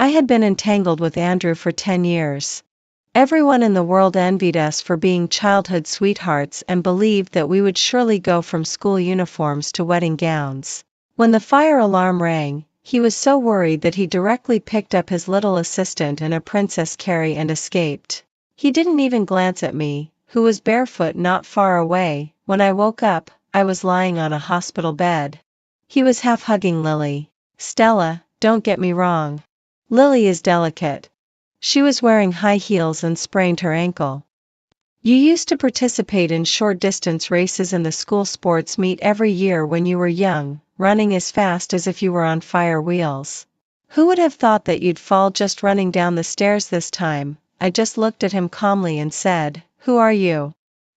I had been entangled with Andrew for 10 years. Everyone in the world envied us for being childhood sweethearts and believed that we would surely go from school uniforms to wedding gowns. When the fire alarm rang, he was so worried that he directly picked up his little assistant and a Princess Carrie and escaped. He didn't even glance at me, who was barefoot not far away. When I woke up, I was lying on a hospital bed. He was half hugging Lily. Stella, don't get me wrong. Lily is delicate. She was wearing high heels and sprained her ankle. You used to participate in short-distance races in the school sports meet every year when you were young, running as fast as if you were on fire wheels. Who would have thought that you'd fall just running down the stairs this time? I just looked at him calmly and said, "Who are you?"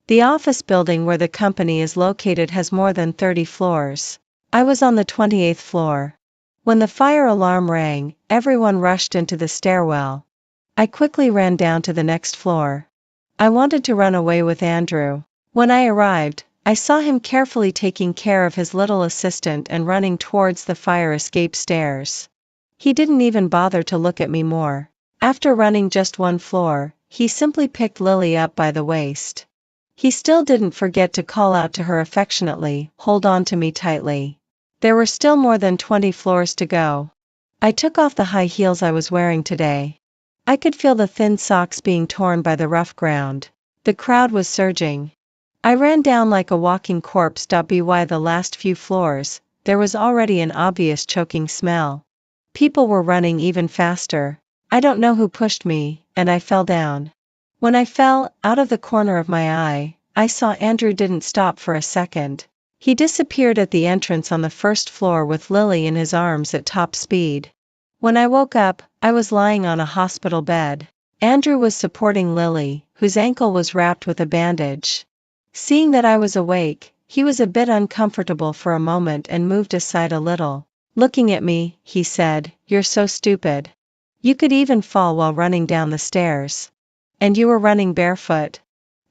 The office building where the company is located has more than 30 floors. I was on the 28th floor. When the fire alarm rang, everyone rushed into the stairwell. I quickly ran down to the next floor. I wanted to run away with Andrew. When I arrived, I saw him carefully taking care of his little assistant and running towards the fire escape stairs. He didn't even bother to look at me more. After running just one floor, he simply picked Lily up by the waist. He still didn't forget to call out to her affectionately, "Hold on to me tightly." There were still more than 20 floors to go. I took off the high heels I was wearing today. I could feel the thin socks being torn by the rough ground. The crowd was surging. I ran down like a walking corpse. By the last few floors, there was already an obvious choking smell. People were running even faster. I don't know who pushed me, and I fell down. When I fell, out of the corner of my eye, I saw Andrew didn't stop for a second. He disappeared at the entrance on the first floor with Lily in his arms at top speed. When I woke up, I was lying on a hospital bed. Andrew was supporting Lily, whose ankle was wrapped with a bandage. Seeing that I was awake, he was a bit uncomfortable for a moment and moved aside a little. Looking at me, he said, "You're so stupid. You could even fall while running down the stairs. And you were running barefoot.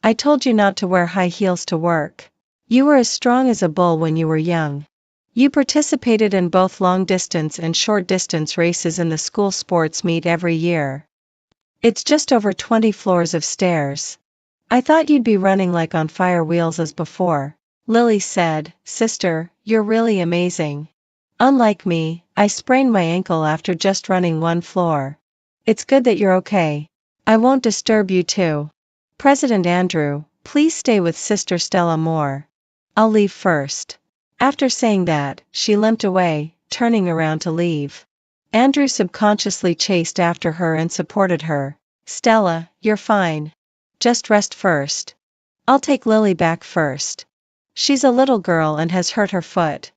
I told you not to wear high heels to work. You were as strong as a bull when you were young. You participated in both long-distance and short-distance races in the school sports meet every year. It's just over 20 floors of stairs. I thought you'd be running like on fire wheels as before." Lily said, "Sister, you're really amazing. Unlike me, I sprained my ankle after just running one floor. It's good that you're okay. I won't disturb you too. President Andrew, please stay with Sister Stella more. I'll leave first." After saying that, she limped away, turning around to leave. Andrew subconsciously chased after her and supported her. "Stella, you're fine. Just rest first. I'll take Lily back first. She's a little girl and has hurt her foot."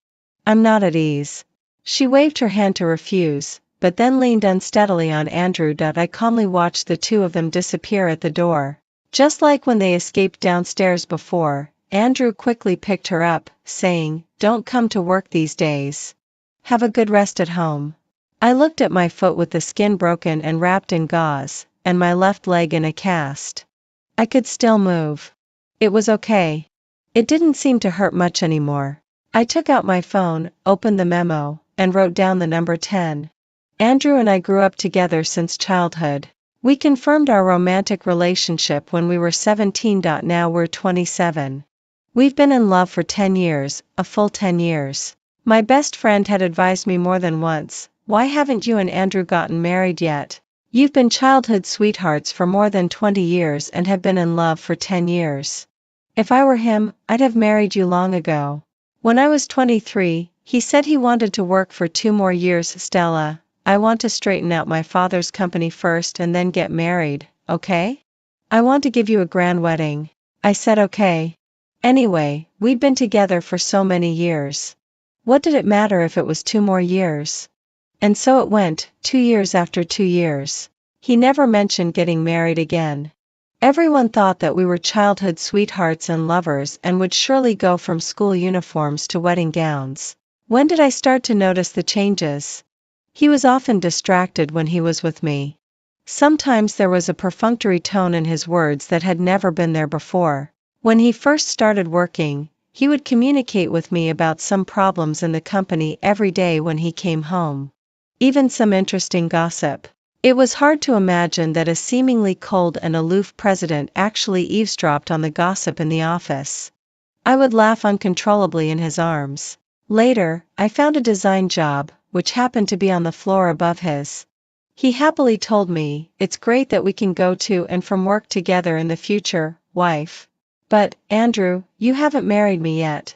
"I'm not at ease." She waved her hand to refuse, but then leaned unsteadily on Andrew. I calmly watched the two of them disappear at the door. Just like when they escaped downstairs before, Andrew quickly picked her up, saying, "Don't come to work these days. Have a good rest at home." I looked at my foot with the skin broken and wrapped in gauze, and my left leg in a cast. I could still move. It was okay. It didn't seem to hurt much anymore. I took out my phone, opened the memo, and wrote down the number 10. Andrew and I grew up together since childhood. We confirmed our romantic relationship when we were 17. Now we're 27. We've been in love for 10 years, a full 10 years. My best friend had advised me more than once, "Why haven't you and Andrew gotten married yet? You've been childhood sweethearts for more than 20 years and have been in love for 10 years. If I were him, I'd have married you long ago." When I was 23, he said he wanted to work for 2 more years. "Stella, I want to straighten out my father's company first and then get married, okay? I want to give you a grand wedding." I said okay. Anyway, we'd been together for so many years. What did it matter if it was 2 more years? And so it went, 2 years after 2 years. He never mentioned getting married again. Everyone thought that we were childhood sweethearts and lovers and would surely go from school uniforms to wedding gowns. When did I start to notice the changes? He was often distracted when he was with me. Sometimes there was a perfunctory tone in his words that had never been there before. When he first started working, he would communicate with me about some problems in the company every day when he came home. even some interesting gossip. It was hard to imagine that a seemingly cold and aloof president actually eavesdropped on the gossip in the office. I would laugh uncontrollably in his arms. Later, I found a design job, which happened to be on the floor above his. He happily told me, "It's great that we can go to and from work together in the future, wife. But, Andrew, you haven't married me yet."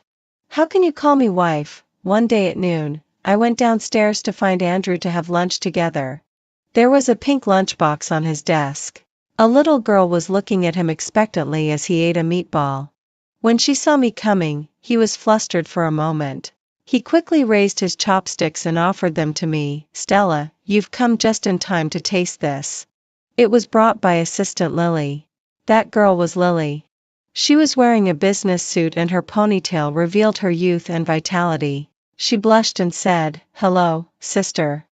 "How can you call me wife?" One day at noon, I went downstairs to find Andrew to have lunch together. There was a pink lunchbox on his desk. A little girl was looking at him expectantly as he ate a meatball. When she saw me coming, he was flustered for a moment. He quickly raised his chopsticks and offered them to me. "Stella, you've come just in time to taste this." It was brought by Assistant Lily. That girl was Lily. She was wearing a business suit and her ponytail revealed her youth and vitality. She blushed and said, "Hello, sister.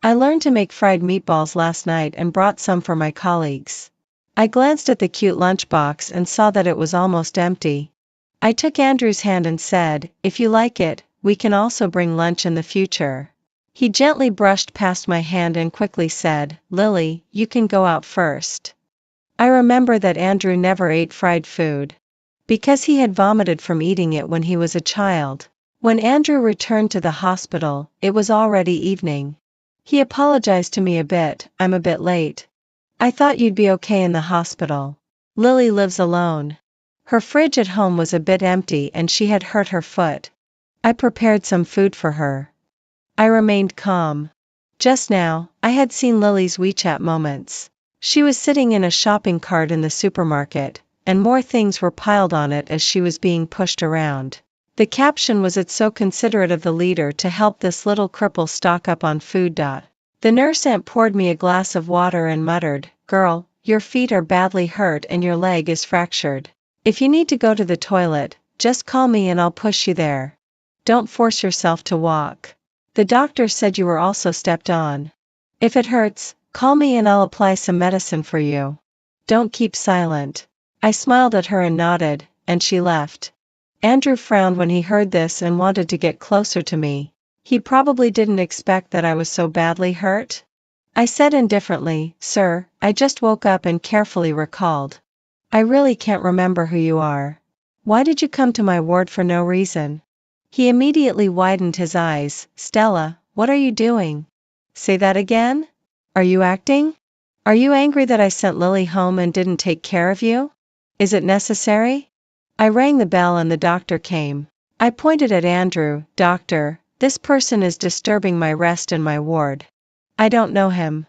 I learned to make fried meatballs last night and brought some for my colleagues." I glanced at the cute lunchbox and saw that it was almost empty. I took Andrew's hand and said, "If you like it, we can also bring lunch in the future." He gently brushed past my hand and quickly said, "Lily, you can go out first." I remember that Andrew never ate fried food, because he had vomited from eating it when he was a child. When Andrew returned to the hospital, it was already evening. He apologized to me a bit. "I'm a bit late. I thought you'd be okay in the hospital. Lily lives alone. Her fridge at home was a bit empty and she had hurt her foot. I prepared some food for her." I remained calm. Just now, I had seen Lily's WeChat moments. She was sitting in a shopping cart in the supermarket, and more things were piled on it as she was being pushed around. The caption was, "It's so considerate of the leader to help this little cripple stock up on food." The nurse aunt poured me a glass of water and muttered, "Girl, your feet are badly hurt and your leg is fractured. If you need to go to the toilet, just call me and I'll push you there. Don't force yourself to walk. The doctor said you were also stepped on. If it hurts, call me and I'll apply some medicine for you. Don't keep silent." I smiled at her and nodded, and she left. Andrew frowned when he heard this and wanted to get closer to me. He probably didn't expect that I was so badly hurt. I said indifferently, "Sir, I just woke up and carefully recalled. I really can't remember who you are. Why did you come to my ward for no reason?" He immediately widened his eyes. "Stella, what are you doing? Say that again? Are you acting? Are you angry that I sent Lily home and didn't take care of you? Is it necessary?" I rang the bell and the doctor came. I pointed at Andrew. "Doctor, this person is disturbing my rest in my ward. I don't know him.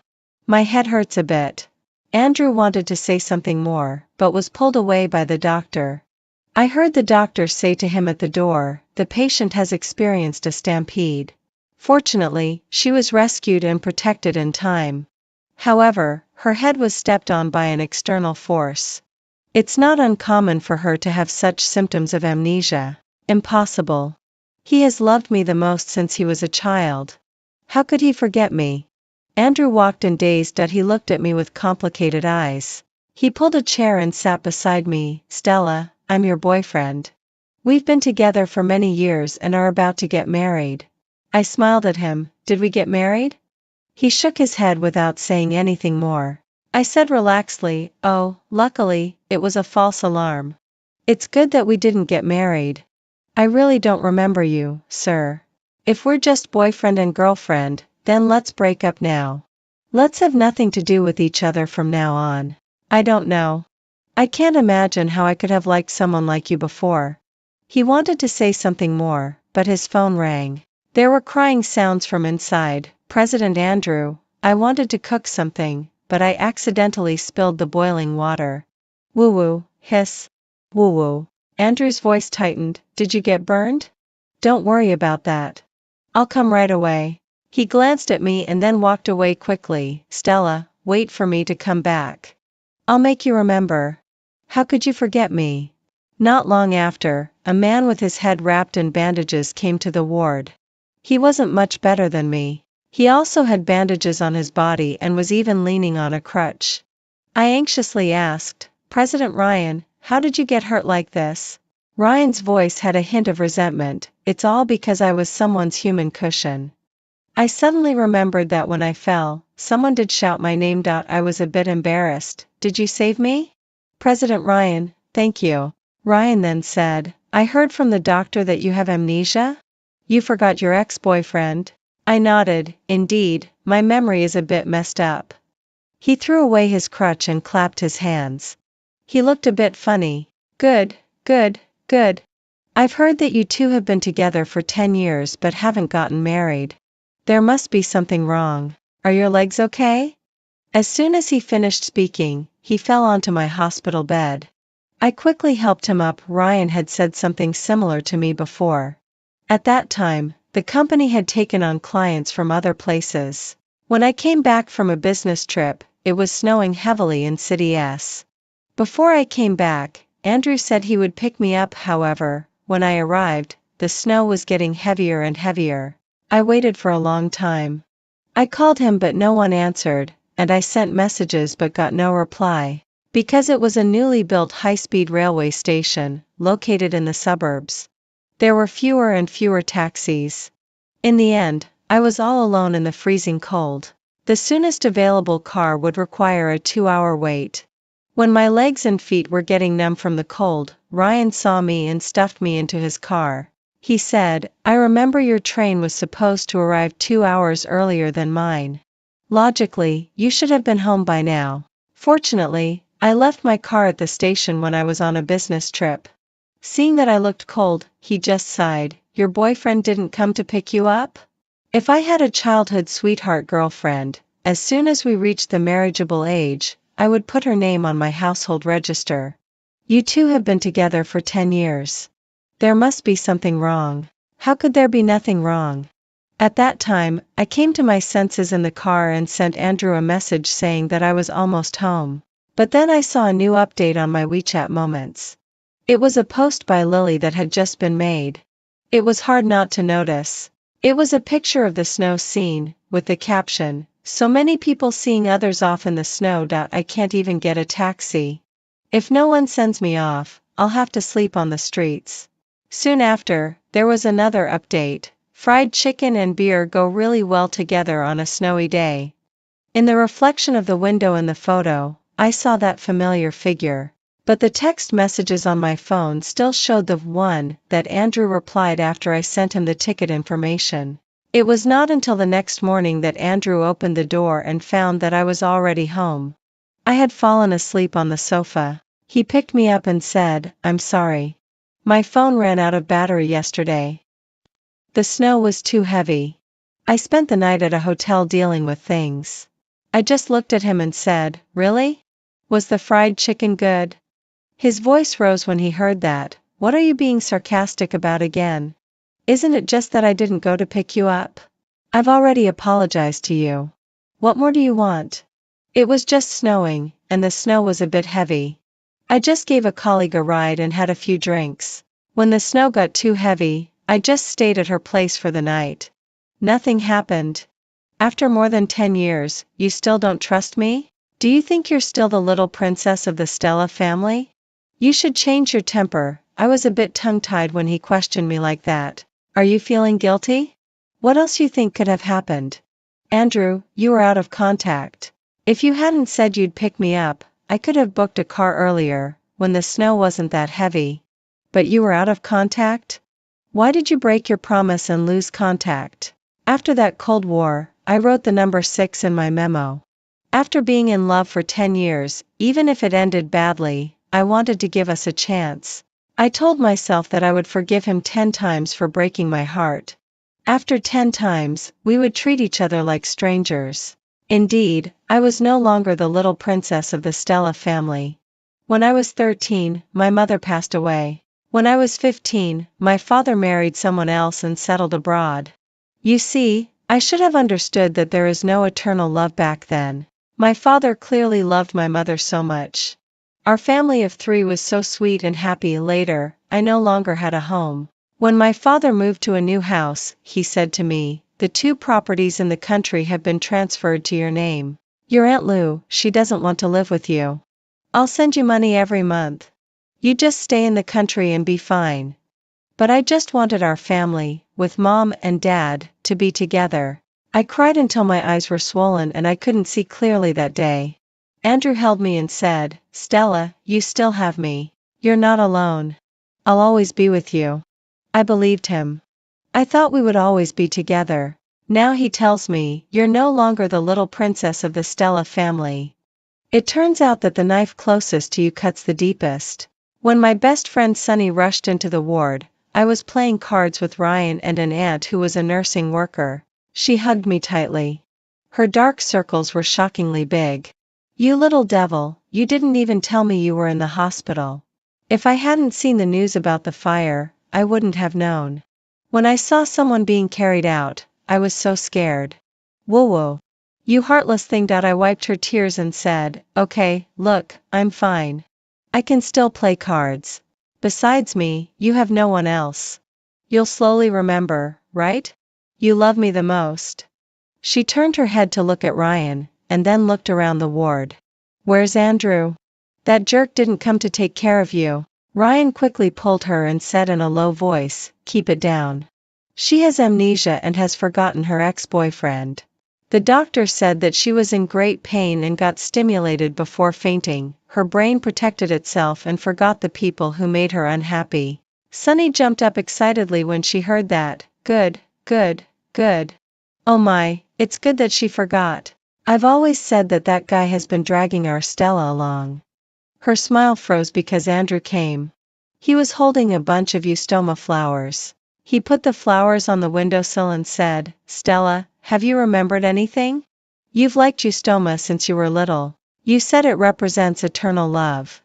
My head hurts a bit." Andrew wanted to say something more, but was pulled away by the doctor. I heard the doctor say to him at the door, "The patient has experienced a stampede." Fortunately, she was rescued and protected in time. However, her head was stepped on by an external force. It's not uncommon for her to have such symptoms of amnesia. Impossible. He has loved me the most since he was a child. How could he forget me? Andrew walked in dazed that he looked at me with complicated eyes. He pulled a chair and sat beside me. "Stella, I'm your boyfriend. We've been together for many years and are about to get married." I smiled at him. "Did we get married?" He shook his head without saying anything more. I said relaxedly, "Oh, luckily, it was a false alarm. It's good that we didn't get married. I really don't remember you, sir. If we're just boyfriend and girlfriend, then let's break up now. Let's have nothing to do with each other from now on. I don't know. I can't imagine how I could have liked someone like you before." He wanted to say something more, but his phone rang. There were crying sounds from inside. "President Andrew, I wanted to cook something, but I accidentally spilled the boiling water." "Woo-woo, hiss. Woo-woo." Andrew's voice tightened. "Did you get burned?" "Don't worry about that. I'll come right away." He glanced at me and then walked away quickly. "Stella, wait for me to come back. I'll make you remember. How could you forget me?" Not long after, a man with his head wrapped in bandages came to the ward. He wasn't much better than me. He also had bandages on his body and was even leaning on a crutch. I anxiously asked, "President Ryan, how did you get hurt like this?" Ryan's voice had a hint of resentment. "It's all because I was someone's human cushion. I suddenly remembered that when I fell, someone did shout my name. I was a bit embarrassed. Did you save me? President Ryan, thank you. Ryan then said, I heard from the doctor that you have amnesia? You forgot your ex-boyfriend? I nodded, indeed, my memory is a bit messed up. He threw away his crutch and clapped his hands. He looked a bit funny. Good, good, good. I've heard that you two have been together for 10 years but haven't gotten married. There must be something wrong. Are your legs okay? As soon as he finished speaking, he fell onto my hospital bed. I quickly helped him up. Ryan had said something similar to me before. At that time, the company had taken on clients from other places. When I came back from a business trip, it was snowing heavily in City S. Before I came back, Andrew said he would pick me up. However, when I arrived, the snow was getting heavier and heavier. I waited for a long time. I called him but no one answered, and I sent messages but got no reply. Because it was a newly built high-speed railway station, located in the suburbs. There were fewer and fewer taxis. In the end, I was all alone in the freezing cold. The soonest available car would require a 2-hour wait. When my legs and feet were getting numb from the cold, Ryan saw me and stuffed me into his car. He said, I remember your train was supposed to arrive 2 hours earlier than mine. Logically, you should have been home by now. Fortunately, I left my car at the station when I was on a business trip. Seeing that I looked cold, he just sighed. Your boyfriend didn't come to pick you up? If I had a childhood sweetheart girlfriend, as soon as we reached the marriageable age, I would put her name on my household register. You two have been together for 10 years. There must be something wrong. How could there be nothing wrong? At that time, I came to my senses in the car and sent Andrew a message saying that I was almost home. But then I saw a new update on my WeChat Moments. It was a post by Lily that had just been made. It was hard not to notice. It was a picture of the snow scene, with the caption, so many people seeing others off in the snow. I can't even get a taxi. If no one sends me off, I'll have to sleep on the streets. Soon after, there was another update. Fried chicken and beer go really well together on a snowy day. In the reflection of the window in the photo, I saw that familiar figure. But the text messages on my phone still showed the one that Andrew replied after I sent him the ticket information. It was not until the next morning that Andrew opened the door and found that I was already home. I had fallen asleep on the sofa. He picked me up and said, I'm sorry. My phone ran out of battery yesterday. The snow was too heavy. I spent the night at a hotel dealing with things. I just looked at him and said, really? Was the fried chicken good? His voice rose when he heard that. What are you being sarcastic about again? Isn't it just that I didn't go to pick you up? I've already apologized to you. What more do you want? It was just snowing, and the snow was a bit heavy. I just gave a colleague a ride and had a few drinks. When the snow got too heavy, I just stayed at her place for the night. Nothing happened. After more than 10 years, you still don't trust me? Do you think you're still the little princess of the Stella family? You should change your temper. I was a bit tongue-tied when he questioned me like that. Are you feeling guilty? What else you think could have happened? Andrew, you were out of contact. If you hadn't said you'd pick me up, I could have booked a car earlier, when the snow wasn't that heavy. But you were out of contact? Why did you break your promise and lose contact? After that Cold War, I wrote the number 6 in my memo. After being in love for 10 years, even if it ended badly, I wanted to give us a chance. I told myself that I would forgive him 10 times for breaking my heart. After 10 times, we would treat each other like strangers. Indeed, I was no longer the little princess of the Stella family. When I was 13, my mother passed away. When I was 15, my father married someone else and settled abroad. You see, I should have understood that there is no eternal love back then. My father clearly loved my mother so much. Our family of 3 was so sweet and happy. Later, I no longer had a home. When my father moved to a new house, he said to me, the 2 properties in the country have been transferred to your name. Your Aunt Lou, she doesn't want to live with you. I'll send you money every month. You just stay in the country and be fine. But I just wanted our family, with Mom and Dad, to be together. I cried until my eyes were swollen and I couldn't see clearly that day. Andrew held me and said, "Stella, you still have me. You're not alone. I'll always be with you." I believed him. I thought we would always be together. Now he tells me, "You're no longer the little princess of the Stella family." It turns out that the knife closest to you cuts the deepest. When my best friend Sunny rushed into the ward, I was playing cards with Ryan and an aunt who was a nursing worker. She hugged me tightly. Her dark circles were shockingly big. "You little devil, you didn't even tell me you were in the hospital. If I hadn't seen the news about the fire, I wouldn't have known. When I saw someone being carried out, I was so scared." "Whoa whoa. You heartless thing." I wiped her tears and said, "Okay, look, I'm fine. I can still play cards. Besides me, you have no one else. You'll slowly remember, right? You love me the most." She turned her head to look at Ryan, and then looked around the ward. "Where's Andrew? That jerk didn't come to take care of you." Ryan quickly pulled her and said in a low voice, "Keep it down. She has amnesia and has forgotten her ex-boyfriend. The doctor said that she was in great pain and got stimulated before fainting. Her brain protected itself and forgot the people who made her unhappy." Sunny jumped up excitedly when she heard that. "Good, good, good. Oh my, it's good that she forgot. I've always said that that guy has been dragging our Stella along." Her smile froze because Andrew came. He was holding a bunch of eustoma flowers. He put the flowers on the windowsill and said, "Stella, have you remembered anything? You've liked eustoma since you were little. You said it represents eternal love."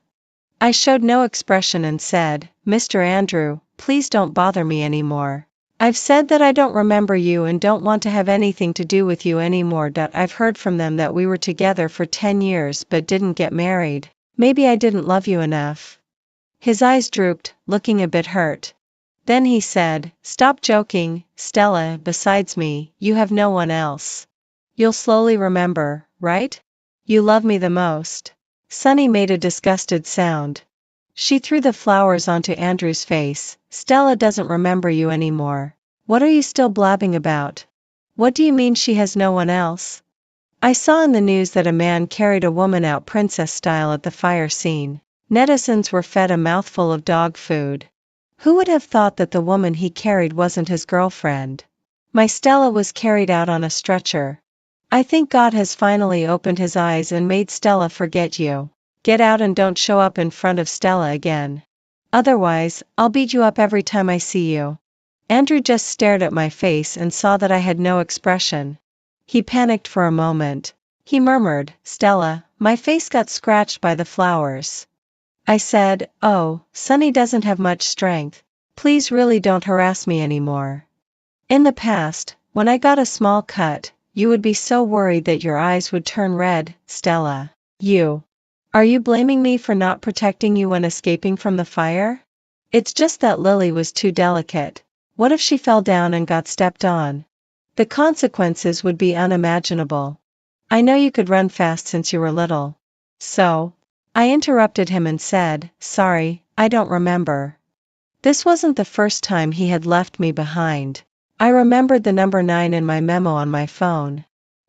I showed no expression and said, "Mr. Andrew, please don't bother me anymore. I've said that I don't remember you and don't want to have anything to do with you anymore. I've heard from them that we were together for 10 years but didn't get married. Maybe I didn't love you enough." His eyes drooped, looking a bit hurt. Then he said, "Stop joking, Stella, besides me, you have no one else. You'll slowly remember, right? You love me the most." Sunny made a disgusted sound. She threw the flowers onto Andrew's face. "Stella doesn't remember you anymore. What are you still blabbing about? What do you mean she has no one else?" I saw in the news that a man carried a woman out princess style at the fire scene. Netizens were fed a mouthful of dog food. Who would have thought that the woman he carried wasn't his girlfriend? My Stella was carried out on a stretcher. I think God has finally opened his eyes and made Stella forget you. Get out and don't show up in front of Stella again. Otherwise, I'll beat you up every time I see you." Andrew just stared at my face and saw that I had no expression. He panicked for a moment. He murmured, "Stella, my face got scratched by the flowers." I said, "Oh, Sunny doesn't have much strength. Please really don't harass me anymore. In the past, when I got a small cut, you would be so worried that your eyes would turn red, Stella. Are you blaming me for not protecting you when escaping from the fire? It's just that Lily was too delicate. What if she fell down and got stepped on? The consequences would be unimaginable. I know you could run fast since you were little." "So?" I interrupted him and said, "Sorry, I don't remember." This wasn't the first time he had left me behind. I remembered the number 9 in my memo on my phone.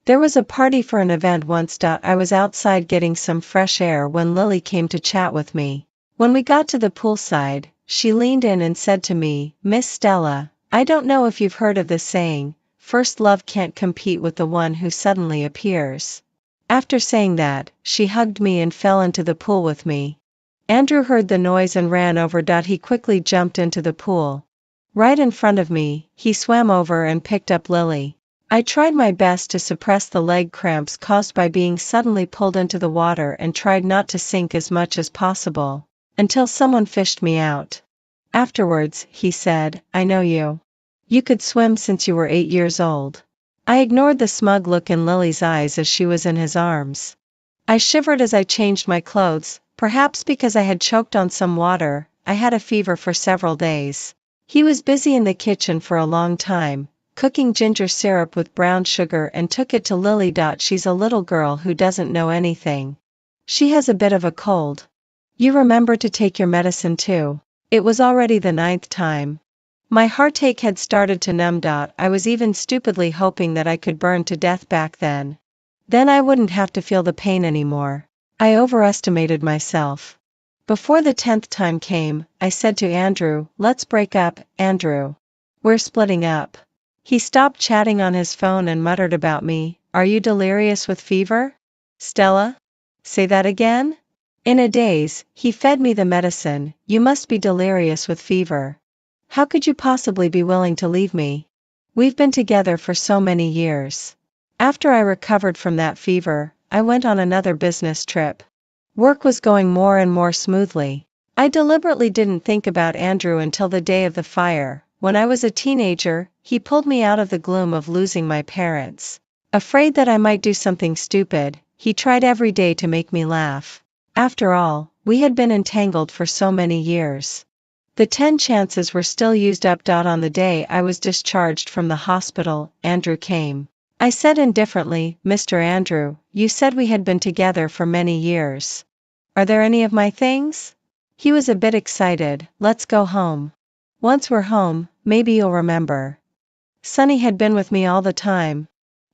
There was a party for an event once. I was outside getting some fresh air when Lily came to chat with me. When we got to the poolside, she leaned in and said to me, "Miss Stella, I don't know if you've heard of this saying, first love can't compete with the one who suddenly appears." After saying that, she hugged me and fell into the pool with me. Andrew heard the noise and ran over. He quickly jumped into the pool. Right in front of me, he swam over and picked up Lily. I tried my best to suppress the leg cramps caused by being suddenly pulled into the water and tried not to sink as much as possible, until someone fished me out. Afterwards, he said, "I know you. You could swim since you were 8 years old." I ignored the smug look in Lily's eyes as she was in his arms. I shivered as I changed my clothes, perhaps because I had choked on some water. I had a fever for several days. He was busy in the kitchen for a long time, cooking ginger syrup with brown sugar, and took it to Lily. She's a little girl who doesn't know anything. She has a bit of a cold. You remember to take your medicine too. It was already the 9th time. My heartache had started to numb. I was even stupidly hoping that I could burn to death back then. Then I wouldn't have to feel the pain anymore. I overestimated myself. Before the 10th time came, I said to Andrew, "Let's break up, Andrew. We're splitting up." He stopped chatting on his phone and muttered about me, "Are you delirious with fever? Stella? Say that again?" In a daze, he fed me the medicine, "You must be delirious with fever. How could you possibly be willing to leave me? We've been together for so many years." After I recovered from that fever, I went on another business trip. Work was going more and more smoothly. I deliberately didn't think about Andrew until the day of the fire. When I was a teenager, he pulled me out of the gloom of losing my parents. Afraid that I might do something stupid, he tried every day to make me laugh. After all, we had been entangled for so many years. The 10 chances were still used up. On the day I was discharged from the hospital, Andrew came. I said indifferently, "Mr. Andrew, you said we had been together for many years. Are there any of my things?" He was a bit excited. "Let's go home. Once we're home, maybe you'll remember. Sonny had been with me all the time."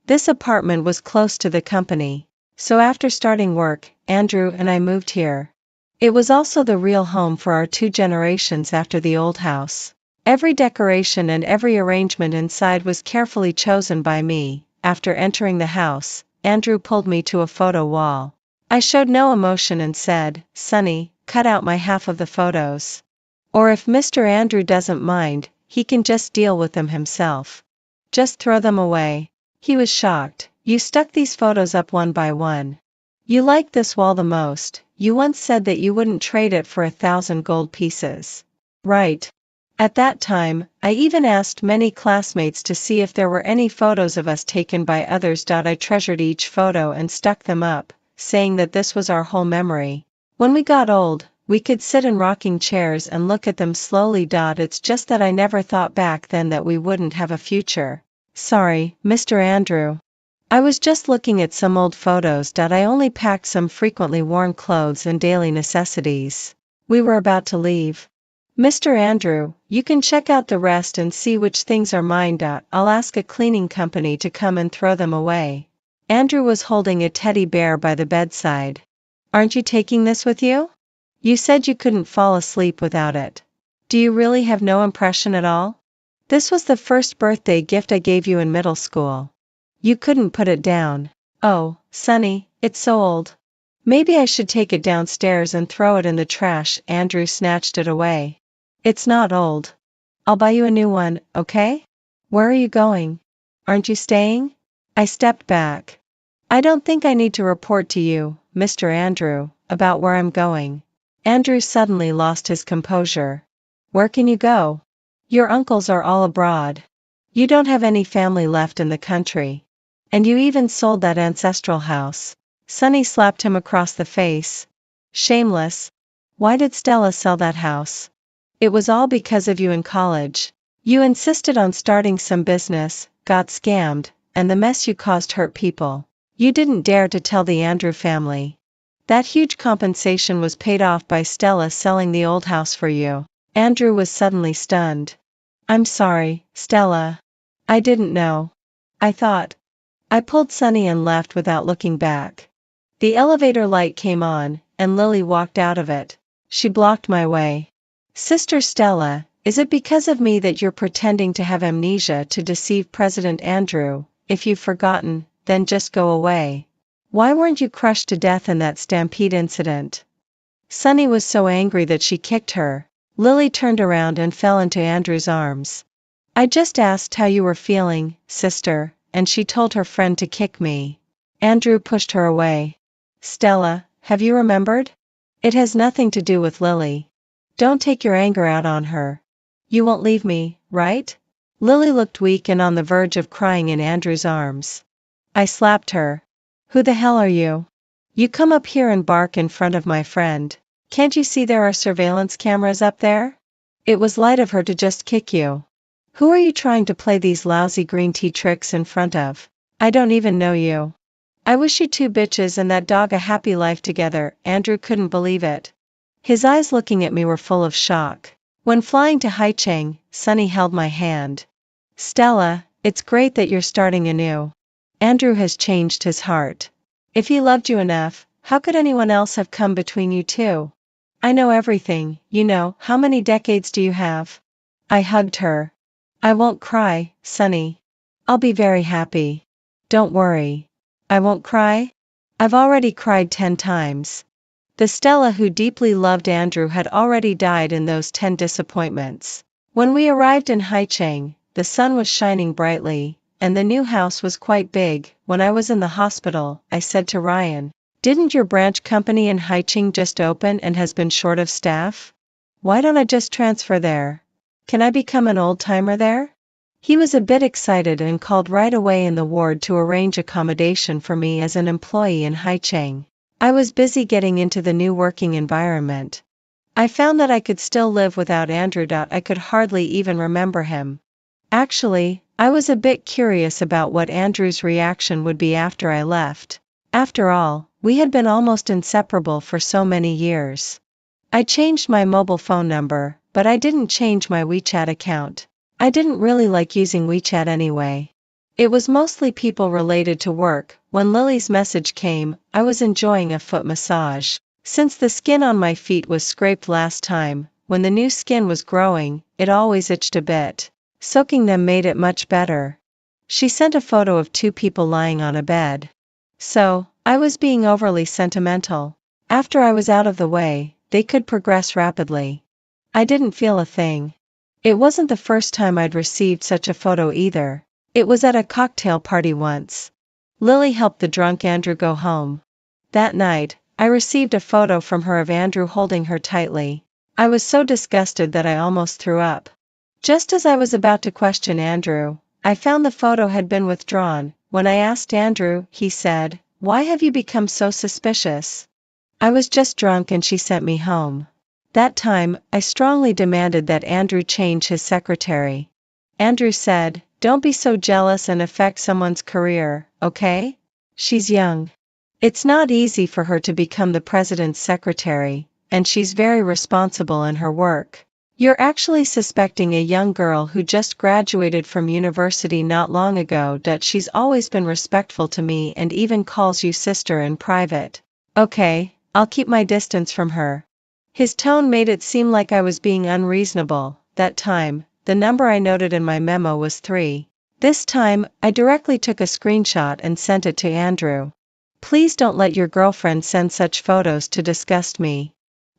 This apartment was close to the company. So after starting work, Andrew and I moved here. It was also the real home for our 2 generations after the old house. Every decoration and every arrangement inside was carefully chosen by me. After entering the house, Andrew pulled me to a photo wall. I showed no emotion and said, "Sonny, cut out my half of the photos. Or if Mr. Andrew doesn't mind, he can just deal with them himself. Just throw them away." He was shocked. "You stuck these photos up one by one. You like this wall the most. You once said that you wouldn't trade it for 1,000 gold pieces. Right?" At that time, I even asked many classmates to see if there were any photos of us taken by others. I treasured each photo and stuck them up, saying that this was our whole memory. When we got old, we could sit in rocking chairs and look at them slowly. It's just that I never thought back then that we wouldn't have a future. Sorry, Mr. Andrew. I was just looking at some old photos. I only packed some frequently worn clothes and daily necessities. We were about to leave. "Mr. Andrew, you can check out the rest and see which things are mine. I'll ask a cleaning company to come and throw them away." Andrew was holding a teddy bear by the bedside. "Aren't you taking this with you? You said you couldn't fall asleep without it. Do you really have no impression at all? This was the first birthday gift I gave you in middle school. You couldn't put it down. Oh, Sonny, it's so old. Maybe I should take it downstairs and throw it in the trash." Andrew snatched it away. "It's not old. I'll buy you a new one, okay? Where are you going? Aren't you staying?" I stepped back. "I don't think I need to report to you, Mr. Andrew, about where I'm going." Andrew suddenly lost his composure. "Where can you go? Your uncles are all abroad. You don't have any family left in the country. And you even sold that ancestral house." Sonny slapped him across the face. "Shameless. Why did Stella sell that house?" "It was all because of you in college. You insisted on starting some business, got scammed, and the mess you caused hurt people. You didn't dare to tell the Andrew family. That huge compensation was paid off by Stella selling the old house for you." Andrew was suddenly stunned. "I'm sorry, Stella. I didn't know. I thought." I pulled Sonny and left without looking back. The elevator light came on, and Lily walked out of it. She blocked my way. "Sister Stella, is it because of me that you're pretending to have amnesia to deceive President Andrew? If you've forgotten, then just go away. Why weren't you crushed to death in that stampede incident?" Sonny was so angry that she kicked her. Lily turned around and fell into Andrew's arms. "I just asked how you were feeling, sister, and she told her friend to kick me." Andrew pushed her away. "Stella, have you remembered? It has nothing to do with Lily. Don't take your anger out on her. You won't leave me, right?" Lily looked weak and on the verge of crying in Andrew's arms. I slapped her. "Who the hell are you? You come up here and bark in front of my friend. Can't you see there are surveillance cameras up there? It was light of her to just kick you. Who are you trying to play these lousy green tea tricks in front of? I don't even know you. I wish you 2 bitches and that dog a happy life together." Andrew couldn't believe it. His eyes looking at me were full of shock. When flying to Haicheng, Sunny held my hand. Stella, it's great that you're starting anew. Andrew has changed his heart. If he loved you enough, how could anyone else have come between you two? I know everything, you know. How many decades do you have? I hugged her. I won't cry, Sunny. I'll be very happy. Don't worry. I won't cry? I've already cried 10 times. The Stella who deeply loved Andrew had already died in those 10 disappointments. When we arrived in Haicheng, the sun was shining brightly, and the new house was quite big. When I was in the hospital, I said to Ryan, "Didn't your branch company in Haicheng just open and has been short of staff? Why don't I just transfer there? Can I become an old-timer there?" He was a bit excited and called right away in the ward to arrange accommodation for me as an employee in Haicheng. I was busy getting into the new working environment. I found that I could still live without Andrew. I could hardly even remember him. Actually, I was a bit curious about what Andrew's reaction would be after I left. After all, we had been almost inseparable for so many years. I changed my mobile phone number, but I didn't change my WeChat account. I didn't really like using WeChat anyway. It was mostly people related to work. When Lily's message came, I was enjoying a foot massage. Since the skin on my feet was scraped last time, when the new skin was growing, it always itched a bit. Soaking them made it much better. She sent a photo of 2 people lying on a bed. So, I was being overly sentimental. After I was out of the way, they could progress rapidly. I didn't feel a thing. It wasn't the first time I'd received such a photo either. It was at a cocktail party once. Lily helped the drunk Andrew go home. That night, I received a photo from her of Andrew holding her tightly. I was so disgusted that I almost threw up. Just as I was about to question Andrew, I found the photo had been withdrawn. When I asked Andrew, he said, "Why have you become so suspicious?" I was just drunk and she sent me home. That time, I strongly demanded that Andrew change his secretary. Andrew said, "Don't be so jealous and affect someone's career, okay? She's young. It's not easy for her to become the president's secretary, and she's very responsible in her work. You're actually suspecting a young girl who just graduated from university not long ago. She's always been respectful to me and even calls you sister in private. Okay, I'll keep my distance from her." His tone made it seem like I was being unreasonable. That time, the number I noted in my memo was 3. This time, I directly took a screenshot and sent it to Andrew. "Please don't let your girlfriend send such photos to disgust me.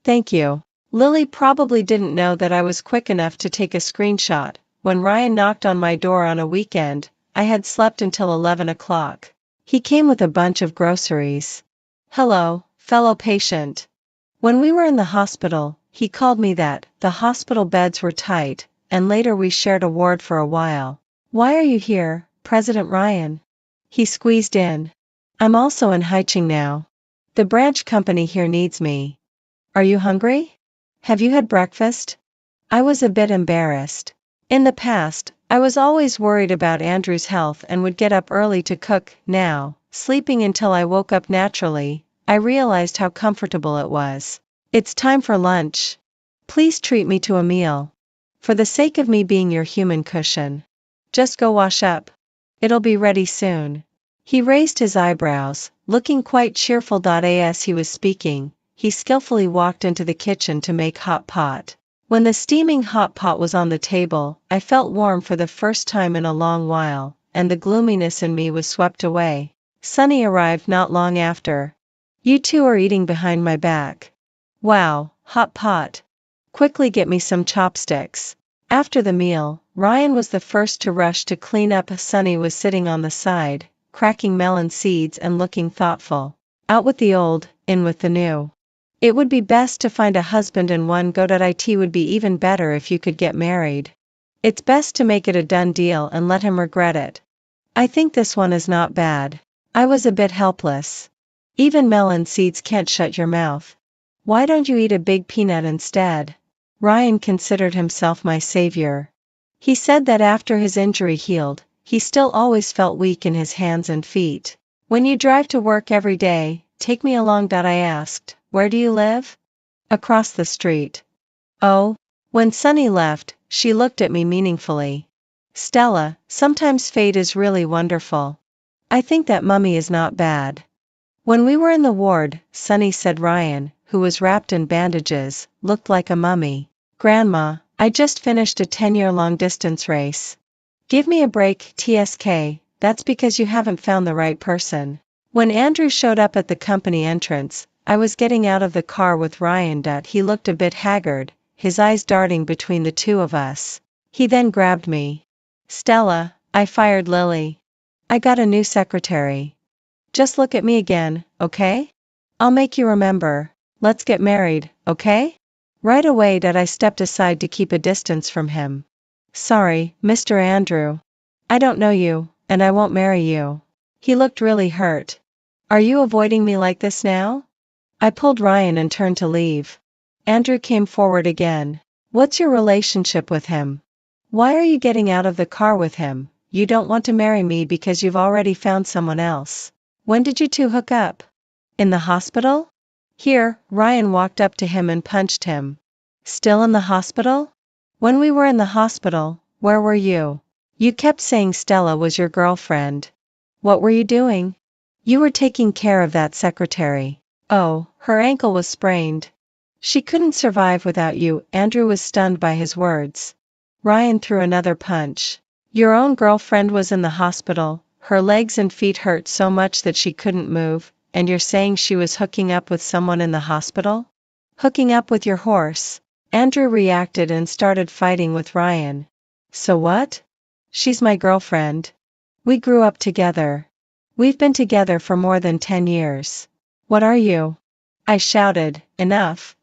Thank you." Lily probably didn't know that I was quick enough to take a screenshot. When Ryan knocked on my door on a weekend, I had slept until 11 o'clock. He came with a bunch of groceries. "Hello, fellow patient." When we were in the hospital, he called me that. The hospital beds were tight, and later we shared a ward for a while. "Why are you here, President Ryan?" He squeezed in. "I'm also in Haicheng now. The branch company here needs me. Are you hungry? Have you had breakfast?" I was a bit embarrassed. In the past, I was always worried about Andrew's health and would get up early to cook. Now, sleeping until I woke up naturally, I realized how comfortable it was. "It's time for lunch. Please treat me to a meal. For the sake of me being your human cushion. Just go wash up. It'll be ready soon." He raised his eyebrows, looking quite cheerful. As he was speaking, he skillfully walked into the kitchen to make hot pot. When the steaming hot pot was on the table, I felt warm for the first time in a long while, and the gloominess in me was swept away. Sunny arrived not long after. "You two are eating behind my back. Wow, hot pot. Quickly get me some chopsticks." After the meal, Ryan was the first to rush to clean up. Sunny was sitting on the side, cracking melon seeds and looking thoughtful. "Out with the old, in with the new. It would be best to find a husband in one go. It would be even better if you could get married. It's best to make it a done deal and let him regret it. I think this one is not bad." I was a bit helpless. "Even melon seeds can't shut your mouth. Why don't you eat a big peanut instead?" Ryan considered himself my savior. He said that after his injury healed, he still always felt weak in his hands and feet. "When you drive to work every day, take me along." I asked, "Where do you live?" "Across the street." "Oh." When Sunny left, She looked at me meaningfully. Stella, sometimes fate is really wonderful. I think that Mummy is not bad. When we were in the ward, Sonny said Ryan, who was wrapped in bandages, looked like a mummy. Grandma, I just finished a 10-year long-distance race. Give me a break, TSK, that's because you haven't found the right person. When Andrew showed up at the company entrance, I was getting out of the car with Ryan. He looked a bit haggard, his eyes darting between the two of us. He then grabbed me. Stella, I fired Lily. I got a new secretary. Just look at me again, okay? I'll make you remember. Let's get married, okay? Right away I stepped aside to keep a distance from him. Sorry, Mr. Andrew. I don't know you, and I won't marry you. He looked really hurt. Are you avoiding me like this now? I pulled Ryan and turned to leave. Andrew came forward again. What's your relationship with him? Why are you getting out of the car with him? You don't want to marry me because you've already found someone else. When did you two hook up? In the hospital? Here, Ryan walked up to him and punched him. Still in the hospital? When we were in the hospital, where were you? You kept saying Stella was your girlfriend. What were you doing? You were taking care of that secretary. Oh, her ankle was sprained. She couldn't survive without you. Andrew was stunned by his words. Ryan threw another punch. Your own girlfriend was in the hospital, her legs and feet hurt so much that she couldn't move, and you're saying she was hooking up with someone in the hospital? Hooking up with your horse. Andrew reacted and started fighting with Ryan. So what? She's my girlfriend. We grew up together. We've been together for more than 10 years. What are you? I shouted, enough.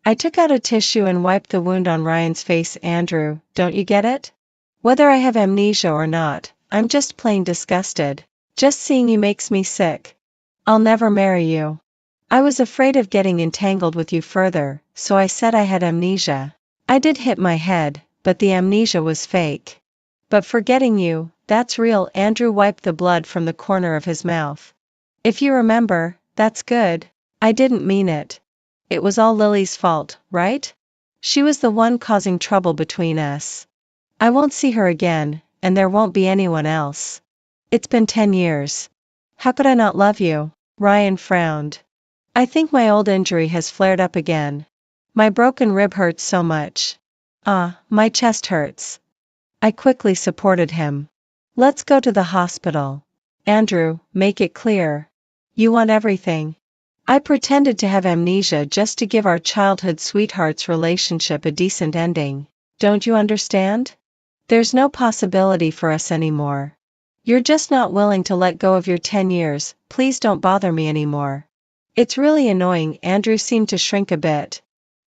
I took out a tissue and wiped the wound on Ryan's face. Andrew, don't you get it? Whether I have amnesia or not, I'm just plain disgusted. Just seeing you makes me sick. I'll never marry you. I was afraid of getting entangled with you further, so I said I had amnesia. I did hit my head, but the amnesia was fake. But forgetting you, that's real. Andrew wiped the blood from the corner of his mouth. If you remember, that's good. I didn't mean it. It was all Lily's fault, right? She was the one causing trouble between us. I won't see her again, and there won't be anyone else. It's been 10 years. How could I not love you? Ryan frowned. I think my old injury has flared up again. My broken rib hurts so much. My chest hurts. I quickly supported him. Let's go to the hospital. Andrew, make it clear. You want everything. I pretended to have amnesia just to give our childhood sweethearts relationship a decent ending. Don't you understand? There's no possibility for us anymore. You're just not willing to let go of your 10 years, please don't bother me anymore. It's really annoying. Andrew seemed to shrink a bit.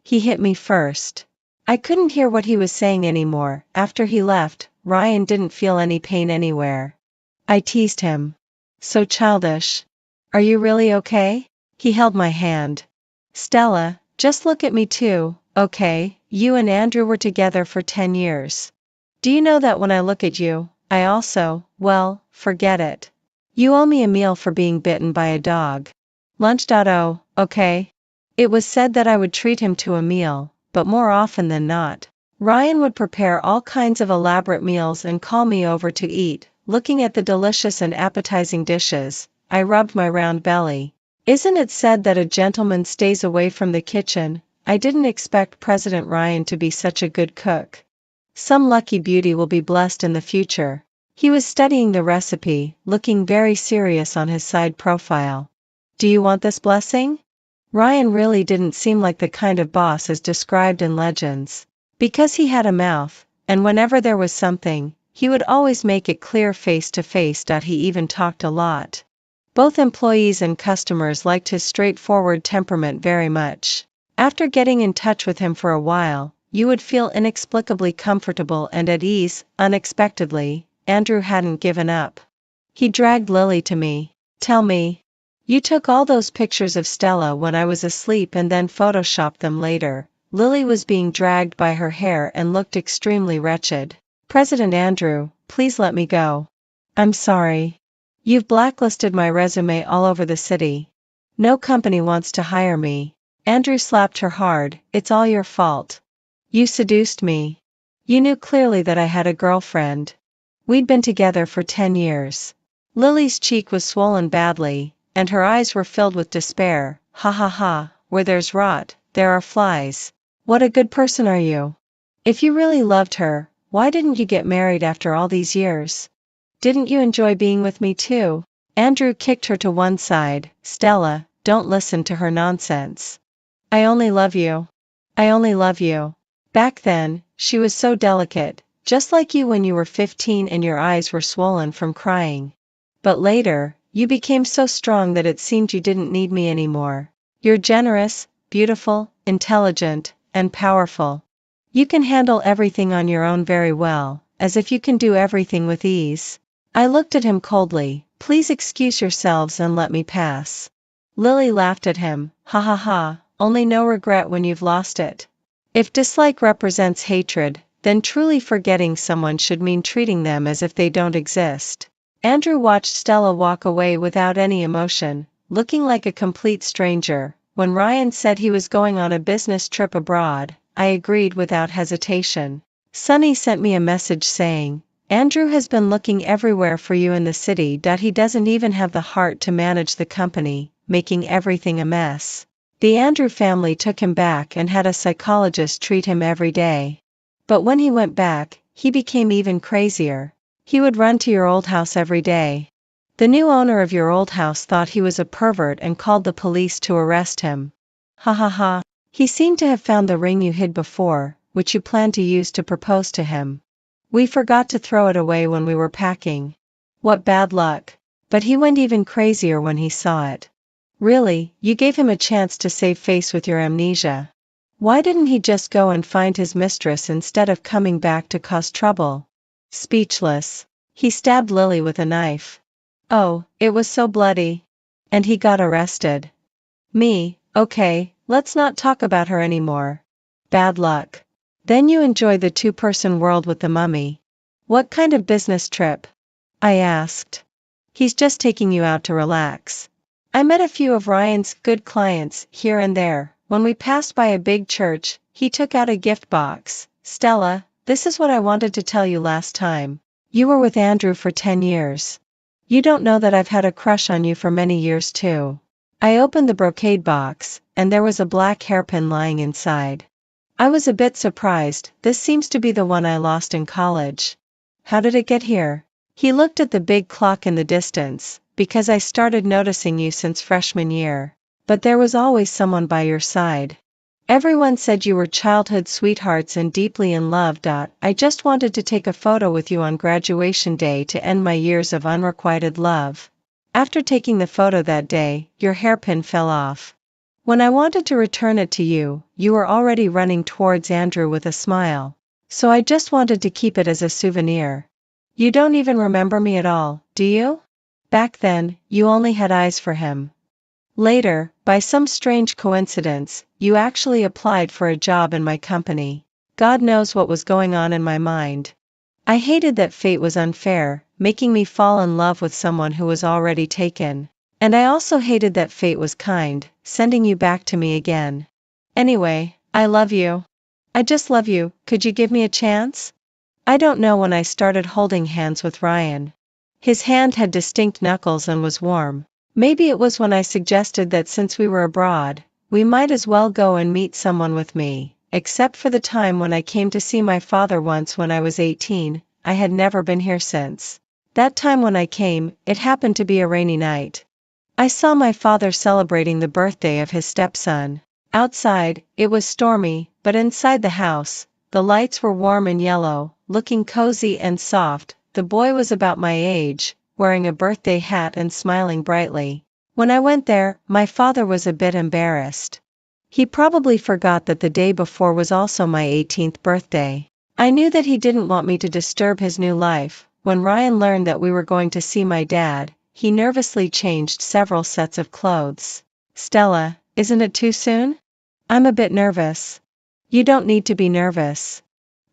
He hit me first. I couldn't hear what he was saying anymore. After he left, Ryan didn't feel any pain anywhere. I teased him. So childish. Are you really okay? He held my hand. Stella, just look at me too, okay? You and Andrew were together for 10 years. Do you know that when I look at you, I also, well, forget it. You owe me a meal for being bitten by a dog. Lunch. Oh, okay. It was said that I would treat him to a meal, but more often than not, Ryan would prepare all kinds of elaborate meals and call me over to eat. Looking at the delicious and appetizing dishes, I rubbed my round belly. Isn't it said that a gentleman stays away from the kitchen? I didn't expect President Ryan to be such a good cook. Some lucky beauty will be blessed in the future. He was studying the recipe, looking very serious on his side profile. Do you want this blessing? Ryan really didn't seem like the kind of boss as described in legends. Because he had a mouth, and whenever there was something, he would always make it clear face to face. He even talked a lot. Both employees and customers liked his straightforward temperament very much. After getting in touch with him for a while, you would feel inexplicably comfortable and at ease. Unexpectedly, Andrew hadn't given up. He dragged Lily to me. Tell me. You took all those pictures of Stella when I was asleep and then photoshopped them later. Lily was being dragged by her hair and looked extremely wretched. President Andrew, please let me go. I'm sorry. You've blacklisted my resume all over the city. No company wants to hire me. Andrew slapped her hard. It's all your fault. You seduced me. You knew clearly that I had a girlfriend. We'd been together for 10 years. Lily's cheek was swollen badly, and her eyes were filled with despair. Ha ha ha, where there's rot, there are flies. What a good person are you? If you really loved her, why didn't you get married after all these years? Didn't you enjoy being with me too? Andrew kicked her to one side. Stella, don't listen to her nonsense. I only love you. I only love you. Back then, she was so delicate, just like you when you were 15 and your eyes were swollen from crying. But later, you became so strong that it seemed you didn't need me anymore. You're generous, beautiful, intelligent, and powerful. You can handle everything on your own very well, as if you can do everything with ease. I looked at him coldly. Please excuse yourselves and let me pass. Lily laughed at him. Ha ha ha, only no regret when you've lost it. If dislike represents hatred, then truly forgetting someone should mean treating them as if they don't exist. Andrew watched Stella walk away without any emotion, looking like a complete stranger. When Ryan said he was going on a business trip abroad, I agreed without hesitation. Sunny sent me a message saying, Andrew has been looking everywhere for you in the city. He doesn't even have the heart to manage the company, making everything a mess. The Andrew family took him back and had a psychologist treat him every day. But when he went back, he became even crazier. He would run to your old house every day. The new owner of your old house thought he was a pervert and called the police to arrest him. Ha ha ha. He seemed to have found the ring you hid before, which you planned to use to propose to him. We forgot to throw it away when we were packing. What bad luck. But he went even crazier when he saw it. Really, you gave him a chance to save face with your amnesia. Why didn't he just go and find his mistress instead of coming back to cause trouble? Speechless, he stabbed Lily with a knife. Oh, it was so bloody. And he got arrested. Me, okay, let's not talk about her anymore. Bad luck. Then you enjoy the two-person world with the mummy. What kind of business trip? I asked. He's just taking you out to relax. I met a few of Ryan's good clients here and there. When we passed by a big church, he took out a gift box. Stella, this is what I wanted to tell you last time. You were with Andrew for 10 years. You don't know that I've had a crush on you for many years too. I opened the brocade box, and there was a black hairpin lying inside. I was a bit surprised. This seems to be the one I lost in college. How did it get here? He looked at the big clock in the distance. Because I started noticing you since freshman year. But there was always someone by your side. Everyone said you were childhood sweethearts and deeply in love. I just wanted to take a photo with you on graduation day to end my years of unrequited love. After taking the photo that day, your hairpin fell off. When I wanted to return it to you, you were already running towards Andrew with a smile. So I just wanted to keep it as a souvenir. You don't even remember me at all, do you? Back then, you only had eyes for him. Later, by some strange coincidence, you actually applied for a job in my company. God knows what was going on in my mind. I hated that fate was unfair, making me fall in love with someone who was already taken. And I also hated that fate was kind, sending you back to me again. Anyway, I love you. I just love you. Could you give me a chance? I don't know when I started holding hands with Ryan. His hand had distinct knuckles and was warm. Maybe it was when I suggested that since we were abroad, we might as well go and meet someone with me. Except for the time when I came to see my father once when I was 18, I had never been here since. That time when I came, it happened to be a rainy night. I saw my father celebrating the birthday of his stepson. Outside, it was stormy, but inside the house, the lights were warm and yellow, looking cozy and soft. The boy was about my age, wearing a birthday hat and smiling brightly. When I went there, my father was a bit embarrassed. He probably forgot that the day before was also my 18th birthday. I knew that he didn't want me to disturb his new life. When Ryan learned that we were going to see my dad, he nervously changed several sets of clothes. Stella, isn't it too soon? I'm a bit nervous. You don't need to be nervous.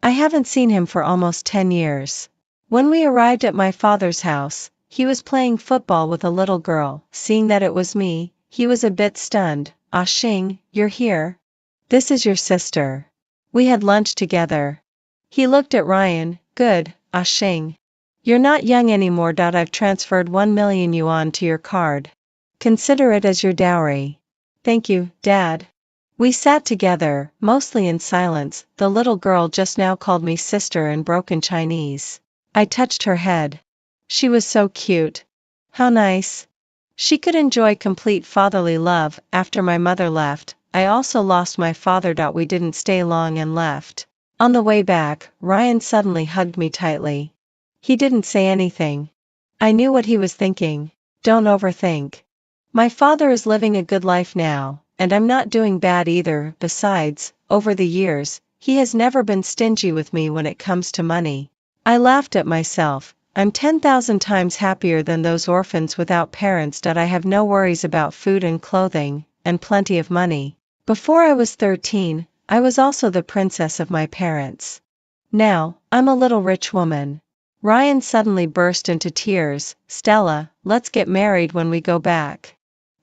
I haven't seen him for almost 10 years. When we arrived at my father's house, he was playing football with a little girl. Seeing that it was me, he was a bit stunned. Ah Xing, you're here? This is your sister. We had lunch together. He looked at Ryan. Good, ah Shing. You're not young anymore. I've transferred 1 million yuan to your card. Consider it as your dowry. Thank you, Dad. We sat together, mostly in silence. The little girl just now called me sister in broken Chinese. I touched her head. She was so cute. How nice. She could enjoy complete fatherly love. After my mother left, I also lost my father. We didn't stay long and left. On the way back, Ryan suddenly hugged me tightly. He didn't say anything. I knew what he was thinking. Don't overthink. My father is living a good life now, and I'm not doing bad either. Besides, over the years, he has never been stingy with me when it comes to money. I laughed at myself. I'm 10,000 times happier than those orphans without parents. I have no worries about food and clothing, and plenty of money. Before I was 13, I was also the princess of my parents. Now, I'm a little rich woman. Ryan suddenly burst into tears. Stella, let's get married when we go back.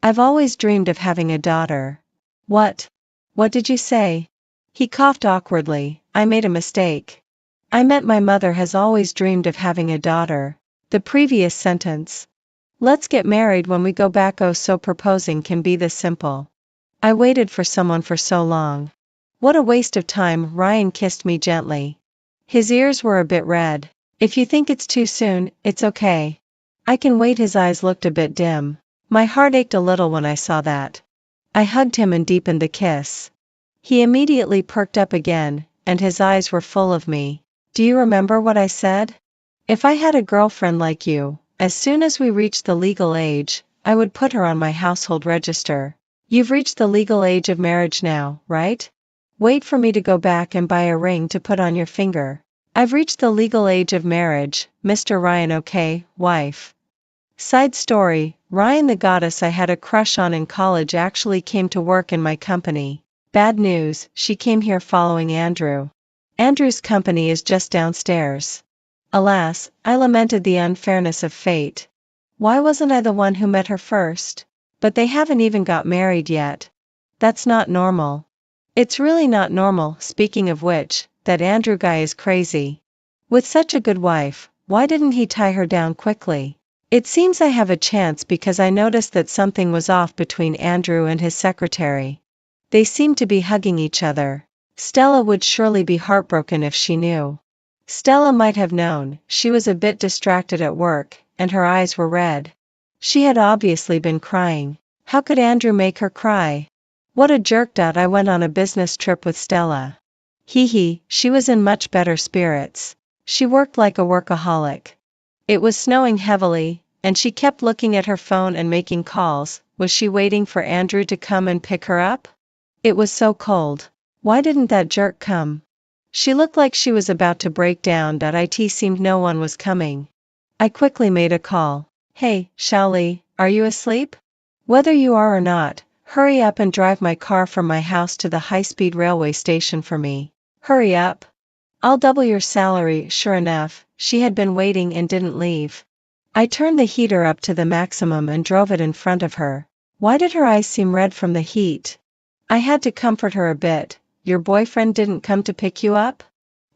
I've always dreamed of having a daughter. What? What did you say? He coughed awkwardly. I made a mistake. I meant my mother has always dreamed of having a daughter. The previous sentence. Let's get married when we go back. Oh, so proposing can be this simple. I waited for someone for so long. What a waste of time. Ryan kissed me gently. His ears were a bit red. If you think it's too soon, it's okay. I can wait. His eyes looked a bit dim. My heart ached a little when I saw that. I hugged him and deepened the kiss. He immediately perked up again, and his eyes were full of me. Do you remember what I said? If I had a girlfriend like you, as soon as we reached the legal age, I would put her on my household register. You've reached the legal age of marriage now, right? Wait for me to go back and buy a ring to put on your finger. I've reached the legal age of marriage, Mr. Ryan. Okay, wife. Side story, Ryan, the goddess I had a crush on in college, actually came to work in my company. Bad news, she came here following Andrew. Andrew's company is just downstairs. Alas, I lamented the unfairness of fate. Why wasn't I the one who met her first? But they haven't even got married yet. That's not normal. It's really not normal. Speaking of which, that Andrew guy is crazy. With such a good wife, why didn't he tie her down quickly? It seems I have a chance because I noticed that something was off between Andrew and his secretary. They seemed to be hugging each other. Stella would surely be heartbroken if she knew. Stella might have known. She was a bit distracted at work, and her eyes were red. She had obviously been crying. How could Andrew make her cry? What a jerk. I went on a business trip with Stella. She was in much better spirits. She worked like a workaholic. It was snowing heavily, and she kept looking at her phone and making calls. Was she waiting for Andrew to come and pick her up? It was so cold. Why didn't that jerk come? She looked like she was about to break down. It seemed no one was coming. I quickly made a call. Hey, Shaoli, are you asleep? Whether you are or not, hurry up and drive my car from my house to the high-speed railway station for me. Hurry up. I'll double your salary. Sure enough, she had been waiting and didn't leave. I turned the heater up to the maximum and drove it in front of her. Why did her eyes seem red from the heat? I had to comfort her a bit. Your boyfriend didn't come to pick you up?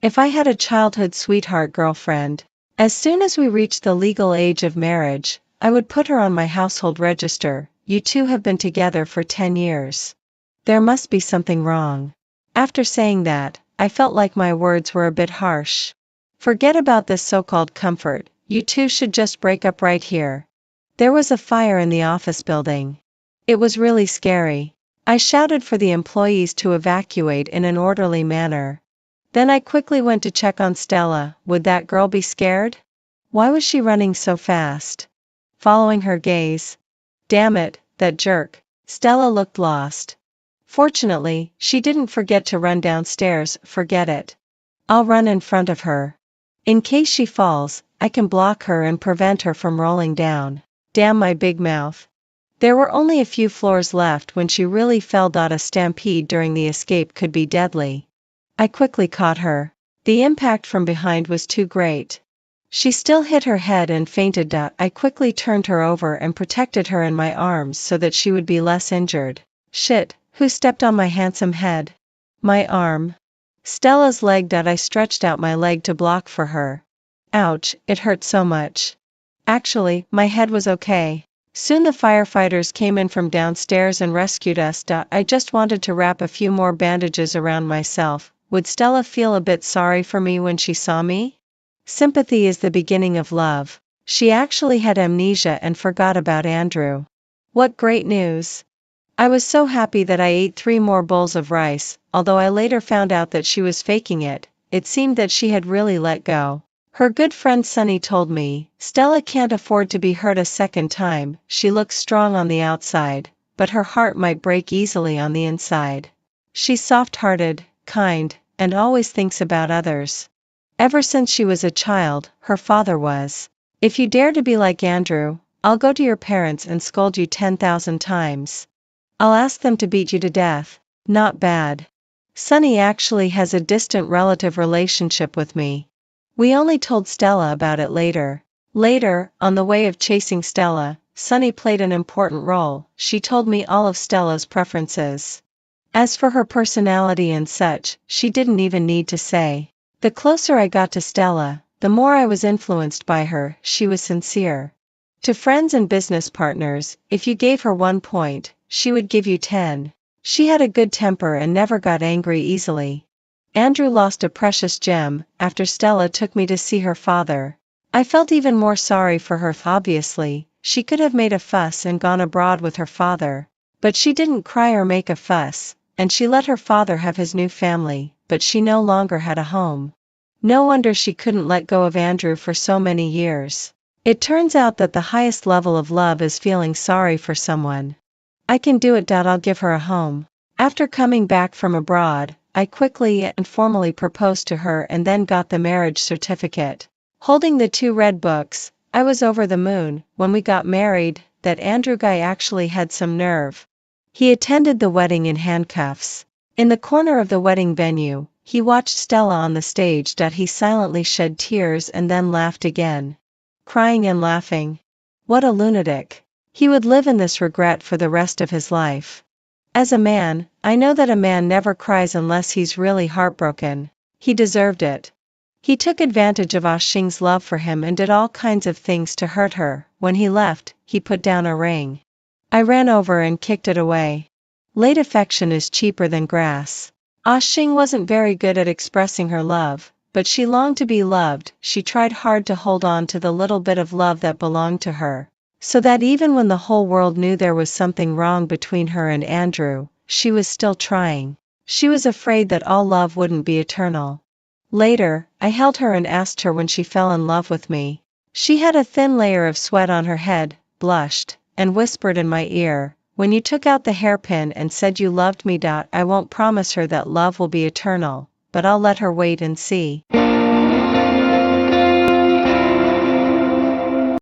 If I had a childhood sweetheart girlfriend, as soon as we reached the legal age of marriage, I would put her on my household register. You two have been together for 10 years. There must be something wrong. After saying that, I felt like my words were a bit harsh. Forget about this so-called comfort. You two should just break up right here. There was a fire in the office building. It was really scary. I shouted for the employees to evacuate in an orderly manner. Then I quickly went to check on Stella. Would that girl be scared? Why was she running so fast? Following her gaze. Damn it, that jerk. Stella looked lost. Fortunately, she didn't forget to run downstairs. Forget it. I'll run in front of her. In case she falls, I can block her and prevent her from rolling down. Damn my big mouth. There were only a few floors left when she really fell. A stampede during the escape could be deadly. I quickly caught her. The impact from behind was too great. She still hit her head and fainted. I quickly turned her over and protected her in my arms so that she would be less injured. Shit, who stepped on my handsome head? My arm. Stella's leg. I stretched out my leg to block for her. Ouch, it hurt so much. Actually, my head was okay. Soon the firefighters came in from downstairs and rescued us. I just wanted to wrap a few more bandages around myself. Would Stella feel a bit sorry for me when she saw me? Sympathy is the beginning of love. She actually had amnesia and forgot about Andrew. What great news! I was so happy that I ate 3 more bowls of rice, although I later found out that she was faking it. It seemed that she had really let go. Her good friend Sunny told me, Stella can't afford to be hurt a second time. She looks strong on the outside, but her heart might break easily on the inside. She's soft-hearted, kind, and always thinks about others. Ever since she was a child, her father was. If you dare to be like Andrew, I'll go to your parents and scold you 10,000 times. I'll ask them to beat you to death. Not bad. Sunny actually has a distant relative relationship with me. We only told Stella about it later. Later, on the way of chasing Stella, Sunny played an important role. She told me all of Stella's preferences. As for her personality and such, she didn't even need to say. The closer I got to Stella, the more I was influenced by her. She was sincere. To friends and business partners, if you gave her 1 point, she would give you 10. She had a good temper and never got angry easily. Andrew lost a precious gem. After Stella took me to see her father, I felt even more sorry for her. Obviously, she could have made a fuss and gone abroad with her father. But she didn't cry or make a fuss, and she let her father have his new family, but she no longer had a home. No wonder she couldn't let go of Andrew for so many years. It turns out that the highest level of love is feeling sorry for someone. I can do it. I'll give her a home. After coming back from abroad, I quickly and formally proposed to her and then got the marriage certificate. Holding the 2 red books, I was over the moon. When we got married, that Andrew guy actually had some nerve. He attended the wedding in handcuffs. In the corner of the wedding venue, he watched Stella on the stage. He silently shed tears and then laughed again. Crying and laughing. What a lunatic. He would live in this regret for the rest of his life. As a man, I know that a man never cries unless he's really heartbroken. He deserved it. He took advantage of Ah Xing's love for him and did all kinds of things to hurt her. When he left, he put down a ring. I ran over and kicked it away. Late affection is cheaper than grass. Ah Xing wasn't very good at expressing her love, but she longed to be loved. She tried hard to hold on to the little bit of love that belonged to her. So that even when the whole world knew there was something wrong between her and Andrew, she was still trying. She was afraid that all love wouldn't be eternal. Later, I held her and asked her when she fell in love with me. She had a thin layer of sweat on her head, blushed, and whispered in my ear, "When you took out the hairpin and said you loved me. I won't promise her that love will be eternal, but I'll let her wait and see."